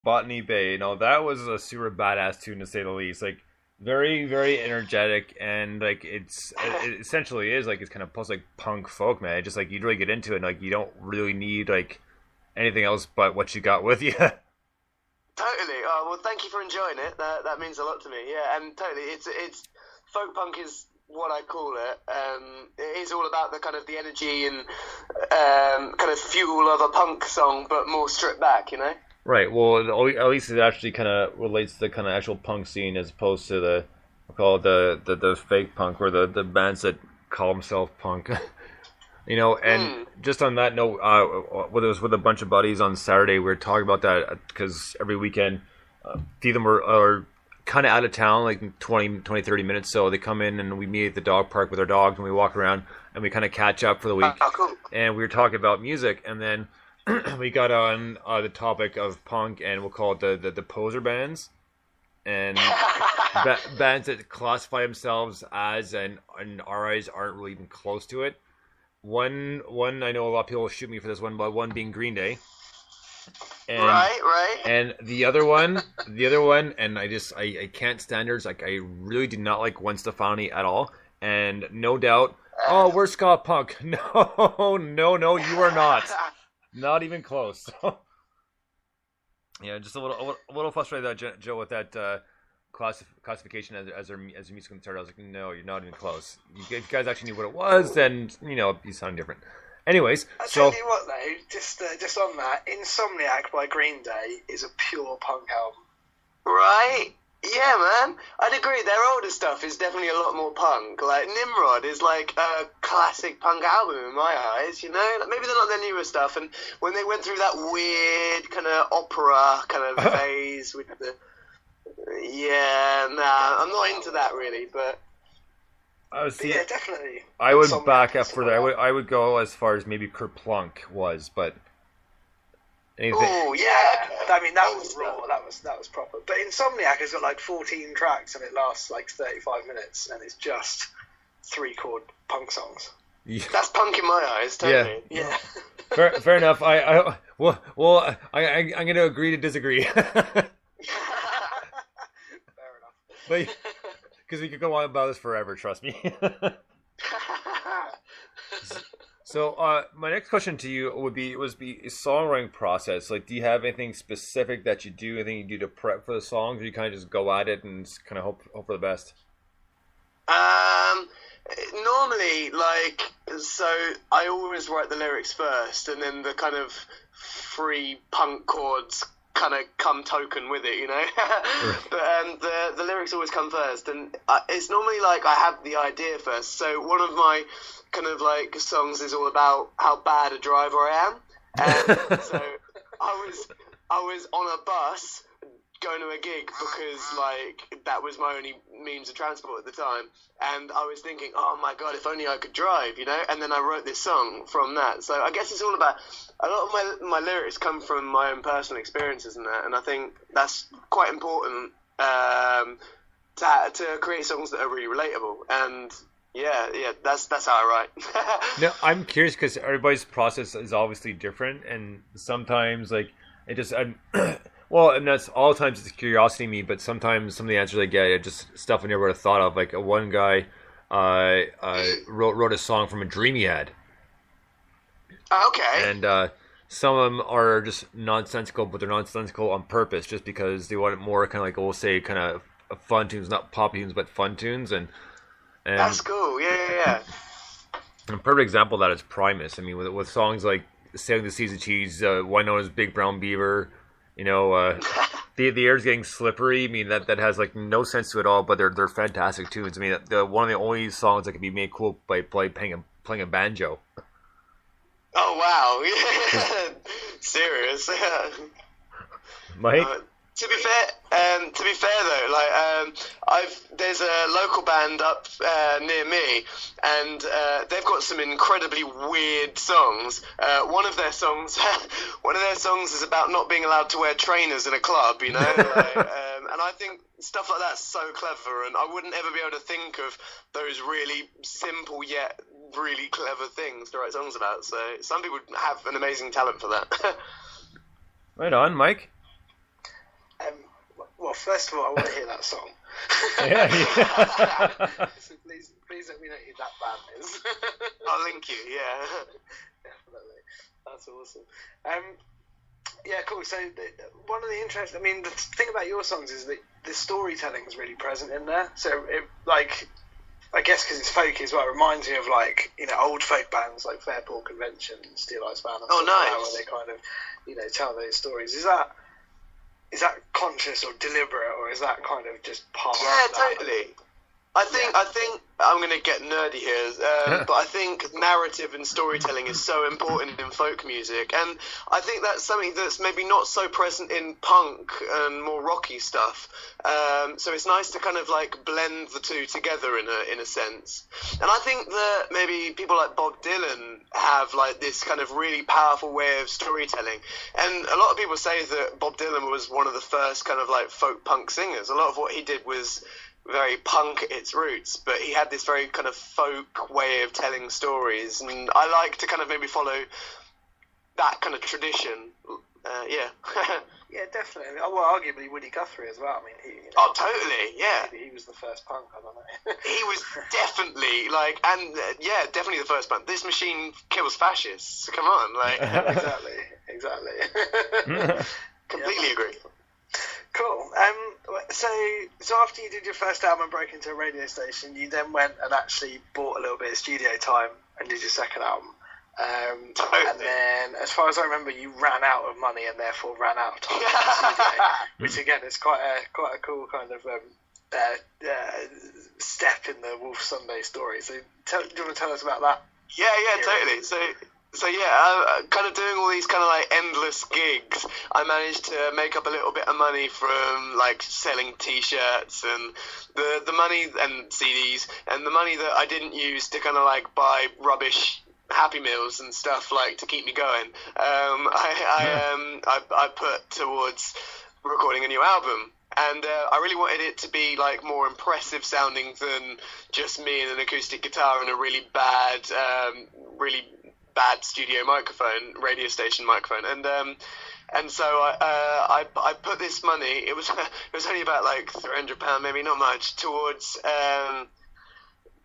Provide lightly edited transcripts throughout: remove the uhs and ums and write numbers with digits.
Botany Bay. No, that was a super badass tune to say the least. Like very, very energetic, and like it essentially is like it's kind of post like punk folk, man. It just like you really get into it, and like you don't really need like anything else but what you got with you. Totally. Oh well, thank you for enjoying it. That means a lot to me. Yeah, and totally, it's folk punk is what I call it. It is all about the kind of the energy and kind of fuel of a punk song, but more stripped back. You know. Right. Well, at least it actually kind of relates to the kind of actual punk scene as opposed to the we call it the fake punk or the bands that call themselves punk. And just on that note, whether it was with a bunch of buddies on Saturday, we were talking about that because every weekend, a few of them are kind of out of town, like in 20, 30 minutes. So they come in and we meet at the dog park with our dogs and we walk around and we kind of catch up for the week. Oh, cool. And we were talking about music and then we got on the topic of punk and we'll call it the poser bands. And bands that classify themselves as and in our eyes aren't really even close to it. One I know a lot of people will shoot me for this one, but one being Green Day. And, right. And the other one, and I can't stand hers. Like I really do not like Gwen Stefani at all. And no doubt, we're ska punk. No, you are not. Not even close. Yeah, just a little frustrated that Joe with that classification as your musical concern. I was like, no, you're not even close. If you guys actually knew what it was, then you sound different. Anyways, I tell you what though, just on that, Insomniac by Green Day is a pure punk album. Right? Yeah, man. I'd agree. Their older stuff is definitely a lot more punk. Like Nimrod is like a classic punk album in my eyes. You know, like, maybe they're not their newer stuff. And when they went through that weird kind of opera kind of phase with the I'm not into that really, but yeah, definitely. I would back up for that. I would go as far as maybe Kerplunk was, but anything. Oh yeah, I mean that was raw. That was proper. But Insomniac has got like 14 tracks and it lasts like 35 minutes, and it's just 3-chord punk songs. Yeah. That's punk in my eyes, totally. Yeah. Fair enough. I'm going to agree to disagree. But because we could go on about this forever, trust me. So, my next question to you would be a songwriting process. Like, do you have anything specific that you do? Anything you do to prep for the songs, or you kind of just go at it and kind of hope for the best? Normally, so I always write the lyrics first, and then the kind of free punk chords kind of come token with it, you know. But the lyrics always come first, and it's normally like I have the idea first. So one of my kind of like songs is all about how bad a driver I am, and so I was on a bus going to a gig because like that was my only means of transport at the time, and I was thinking, oh my god, if only I could drive, you know. And then I wrote this song from that. So I guess it's all about a lot of my lyrics come from my own personal experiences and that, and I think that's quite important to create songs that are really relatable. And yeah, that's how I write. No, I'm curious because everybody's process is obviously different, and sometimes like it just well, and that's all the times it's curiosity to me, but sometimes some of the answers I get are just stuff I never would have thought of. Like one guy wrote a song from a dream he had. Okay. And some of them are just nonsensical, but they're nonsensical on purpose, just because they want it more kind of like we'll say kind of fun tunes, not pop tunes, but fun tunes. And that's cool. Yeah. And a perfect example of that is Primus. I mean, with songs like "Sailing the Seas of Cheese," Winona's "Big Brown Beaver." You know, the air's getting slippery. I mean, that has like no sense to it all, but they're fantastic tunes. I mean, one of the only songs that can be made cool by playing a banjo. Oh wow! Serious. Mike. To be fair though, there's a local band up near me, and they've got some incredibly weird songs. One of their songs is about not being allowed to wear trainers in a club, you know. And I think stuff like that's so clever, and I wouldn't ever be able to think of those really simple yet really clever things to write songs about. So some people have an amazing talent for that. Right on, Mike. first of all, I want to hear that song. So please let me know who that band is. I'll link you. Yeah. Definitely. That's awesome. Yeah, cool. So one of the interesting, I mean, the thing about your songs is that the storytelling is really present in there. So I guess because it's folk as well, it reminds me of old folk bands like Fairport Convention, Steel Ice Band, and Oh, stuff like that, nice. where they kind of tell those stories. Is that conscious or deliberate, or is that kind of just part of that? Yeah, totally. I think I'm going to get nerdy here, but I think narrative and storytelling is so important in folk music, and I think that's something that's maybe not so present in punk and more rocky stuff. So it's nice to kind of blend the two together in a sense. And I think that maybe people like Bob Dylan have this kind of really powerful way of storytelling. And a lot of people say that Bob Dylan was one of the first kind of folk punk singers. A lot of what he did was very punk at its roots, but he had this very kind of folk way of telling stories, and I like to kind of maybe follow that kind of tradition. Yeah. Yeah, definitely. Well, arguably Woody Guthrie as well. I mean, Oh, totally. Yeah. Maybe he was the first punk. I don't know. He was definitely definitely the first punk. This machine kills fascists. Come on, Exactly. Completely agree. Cool. So after you did your first album and broke into a radio station, you then went and actually bought a little bit of studio time and did your second album. Totally. And then, as far as I remember, you ran out of money and therefore ran out of time in the studio, which again is quite a cool kind of step in the Wolfe Sunday story. So, do you want to tell us about that? Yeah, totally. So yeah, kind of doing all these kind of endless gigs, I managed to make up a little bit of money from selling T-shirts and the money and CDs, and the money that I didn't use to kind of buy rubbish Happy Meals and stuff to keep me going. I put towards recording a new album. And I really wanted it to be more impressive sounding than just me and an acoustic guitar and a really bad studio microphone, radio station microphone, and so I put this money. It was only about £300, maybe not much, towards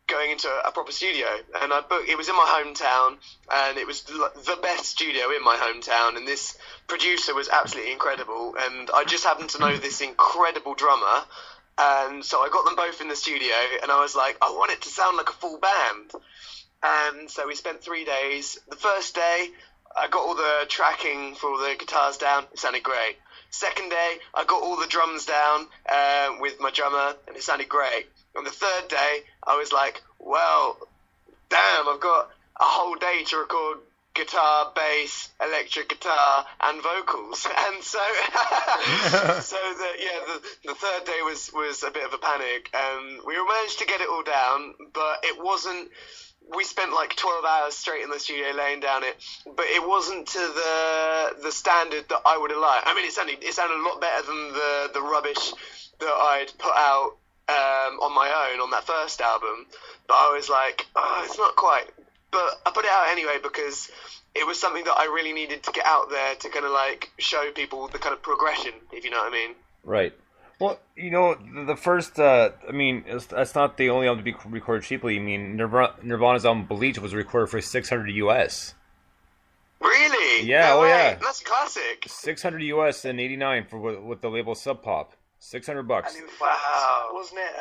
going into a proper studio. And it was in my hometown, and it was the best studio in my hometown. And this producer was absolutely incredible, and I just happened to know this incredible drummer. And so I got them both in the studio, and I was like, I want it to sound like a full band. And so we spent 3 days. The first day, I got all the tracking for all the guitars down. It sounded great. Second day, I got all the drums down with my drummer, and it sounded great. On the third day, I was like, well, damn, I've got a whole day to record guitar, bass, electric guitar, and vocals. And so, the third day was a bit of a panic. We managed to get it all down, but it wasn't. We spent 12 hours straight in the studio laying down it, but it wasn't to the standard that I would have liked. I mean, it sounded a lot better than the rubbish that I'd put out on my own on that first album. But I was like, oh, it's not quite. But I put it out anyway because it was something that I really needed to get out there to kind of show people the kind of progression, if you know what I mean. Right. Well, the first, that's not the only album to be recorded cheaply. I mean, Nirvana's album Bleach was recorded for $600 US. Really? Yeah, No way. yeah. That's classic. $600 US in '89 with the label Sub Pop. $600. And in fact, wasn't it,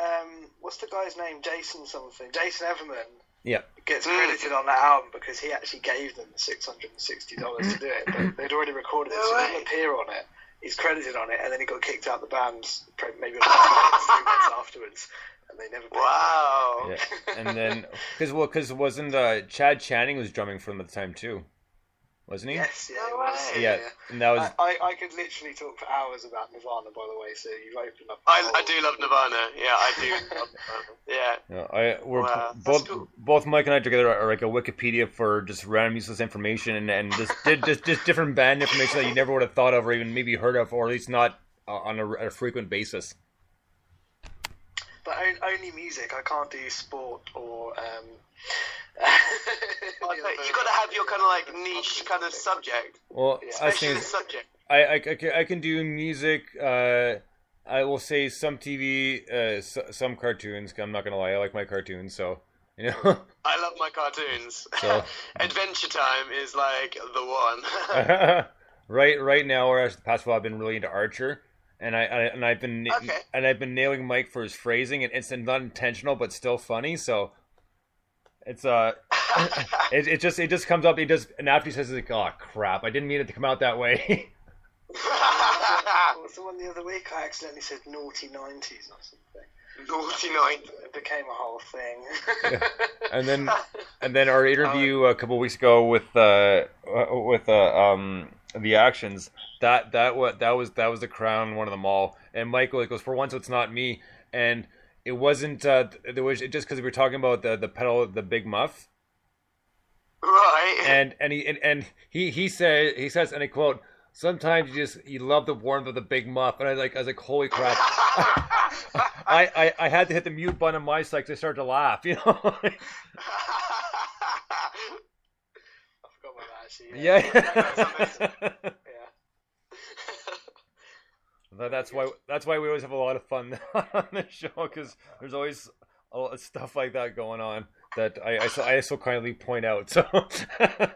what's the guy's name? Jason something. Jason Everman. Yeah. Gets credited on that album because he actually gave them the $660 to do it. But they'd already recorded it, so he didn't appear on it. He's credited on it, and then he got kicked out the band maybe 3 months afterwards, and they never paid. Wow. Yeah. And then, because wasn't Chad Channing was drumming for them at the time too, wasn't he? Yes, yeah, No it was. way. Yeah, and that was. I could literally talk for hours about Nirvana, by the way. So you've opened up. I do love Nirvana. Yeah, I do love Nirvana. Yeah. We're That's cool. both Mike and I together are a Wikipedia for just random useless information and just different band information that you never would have thought of or even maybe heard of, or at least not on a frequent basis. But only music. I can't do sport or. You got to have your kind of niche kind of subject. Well, Specialist subject. I can do music, I will say some TV, some cartoons. I'm not gonna lie, I like my cartoons, so you know. I love my cartoons. So Adventure Time is like the one. right now, or as the past while, I've been really into Archer, and Okay. I've been nailing Mike for his phrasing, and it's not intentional, but still funny. So it's it just comes up. He just and after he says like, oh crap, I didn't mean it to come out that way. What was the one the other week? I accidentally said naughty 90s or something. Naughty night. It became a whole thing. Yeah. And then our interview a couple weeks ago with the actions that was the crown one of them all. And Michael goes, for once it's not me, and it wasn't there was just because we were talking about the pedal, the Big Muff, Right. and he says, and I quote, sometimes you love the warmth of the Big Muff, and I was like holy crap. I had to hit the mute button on my side to start to laugh, you know. I forgot about that actually. Yeah. Yeah. Yeah. That's why we always have a lot of fun on this show, because there's always a lot of stuff like that going on that I so kindly point out. So I think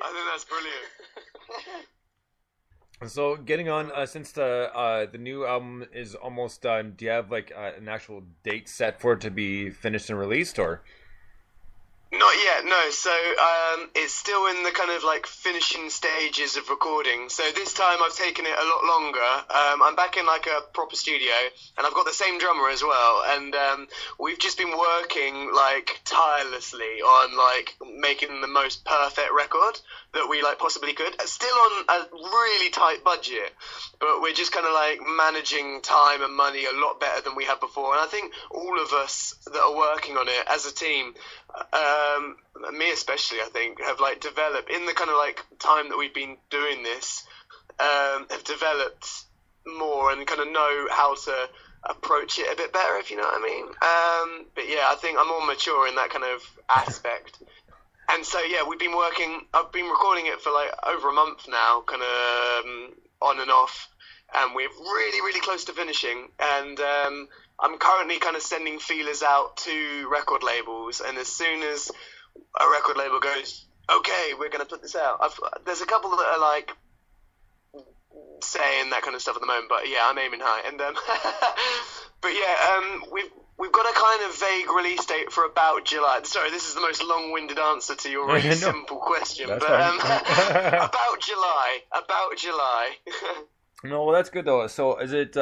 that's brilliant. so getting on since the new album is almost done, do you have like an actual date set for it to be finished and released, or? Not yet, no. So it's still in the kind of like finishing stages of recording. So this time I've taken it a lot longer. I'm back in like a proper studio, and I've got the same drummer as well. And we've just been working like tirelessly on like making the most perfect record that we like possibly could. Still on a really tight budget, but we're just kind of like managing time and money a lot better than we have before. And I think all of us that are working on it as a team, me especially, I think, have like developed in the kind of like time that we've been doing this, have developed more and kind of know how to approach it a bit better, if you know what I mean. But yeah, I think I'm more mature in that kind of aspect. And so yeah, I've been recording it for like over a month now, kind of on and off, and we're really, really close to finishing. And I'm currently kind of sending feelers out to record labels, and as soon as a record label goes, okay, we're going to put this out, there's a couple that are like saying that kind of stuff at the moment, but yeah, I'm aiming high. And but yeah, we've got a kind of vague release date for about July. Sorry, this is the most long-winded answer to your really simple question, That's but fine. about July. No, well that's good though. So is it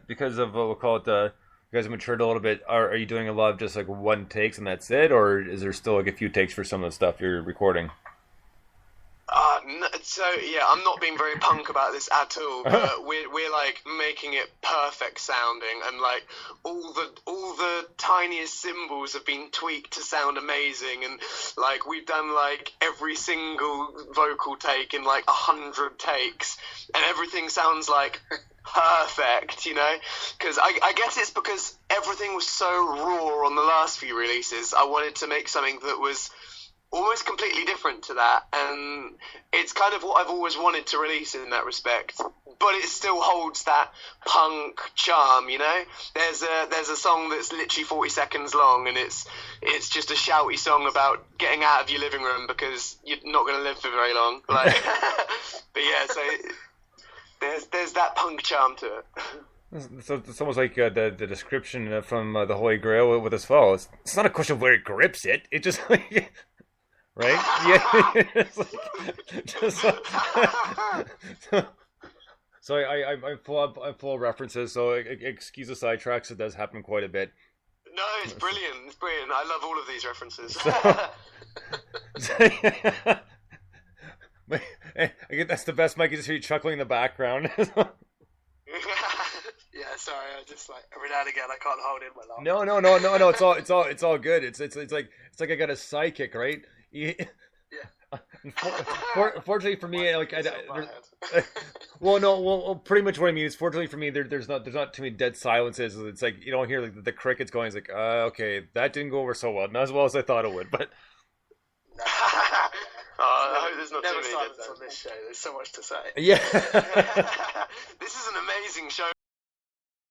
because of we'll call it you guys have matured a little bit? Are you doing a lot of just like one takes and that's it, or is there still like a few takes for some of the stuff you're recording? So yeah, I'm not being very punk about this at all. But we're like making it perfect sounding, and like all the tiniest cymbals have been tweaked to sound amazing, and like we've done like every single vocal take in like 100 takes, and everything sounds like perfect, you know, because I guess it's because everything was so raw on the last few releases. I wanted to make something that was almost completely different to that, and it's kind of what I've always wanted to release in that respect, but it still holds that punk charm, you know. There's a song that's literally 40 seconds long, and it's just a shouty song about getting out of your living room because you're not going to live for very long, like. But yeah, so there's that punk charm to it. So it's almost like the description from the Holy Grail with as follows. It's not a question of where it grips it. It just like, right? Yeah. It's like, so I'm full of references. So excuse the sidetracks. It does happen quite a bit. No, it's brilliant. It's brilliant. I love all of these references. I get that's the best. Mike, you just hear you chuckling in the background. Yeah, sorry. I just like every now and again I can't hold in my laugh. No. It's all good. It's like I got a sidekick, right? Yeah. Fortunately for me, like well, pretty much what I mean is, fortunately for me, there's not too many dead silences. It's like you don't hear like the crickets going. It's like okay, that didn't go over so well, not as well as I thought it would, but. No. I hope there's not Never too many silence dead on this show. There's so much to say. Yeah. This is an amazing show.